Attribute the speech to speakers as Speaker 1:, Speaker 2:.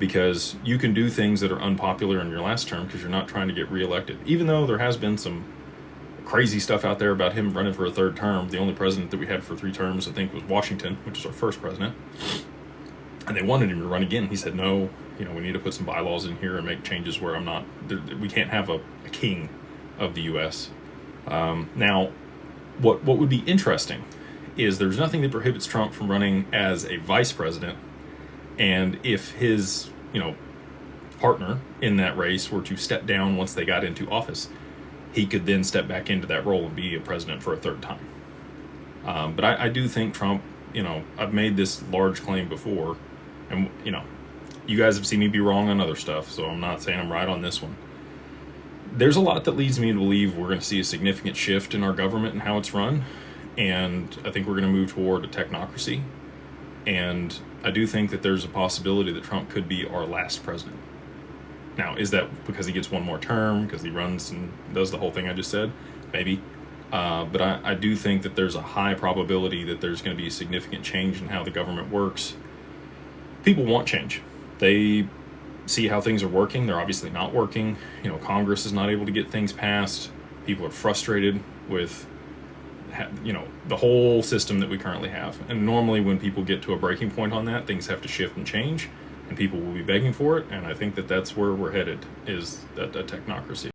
Speaker 1: because you can do things that are unpopular in your last term because you're not trying to get reelected. Even though there has been some crazy stuff out there about him running for a third term. The only president that we had for 3 terms, I think, was Washington, which was our first president. And they wanted him to run again. He said, no, we need to put some bylaws in here and make changes where we can't have a king of the U.S. Now, what would be interesting is there's nothing that prohibits Trump from running as a vice president. And if his, partner in that race were to step down once they got into office, he could then step back into that role and be a president for a third time. But I do think Trump, I've made this large claim before, and, you guys have seen me be wrong on other stuff, so I'm not saying I'm right on this one. There's a lot that leads me to believe we're going to see a significant shift in our government and how it's run, and I think we're going to move toward a technocracy, and I do think that there's a possibility that Trump could be our last president. Now, is that because he gets one more term, because he runs and does the whole thing I just said? Maybe. But I do think that there's a high probability that there's going to be a significant change in how the government works. People want change. They see how things are working. They're obviously not working. Congress is not able to get things passed. People are frustrated with, the whole system that we currently have. And normally when people get to a breaking point on that, things have to shift and change, and people will be begging for it. And I think that that's where we're headed, is that a technocracy.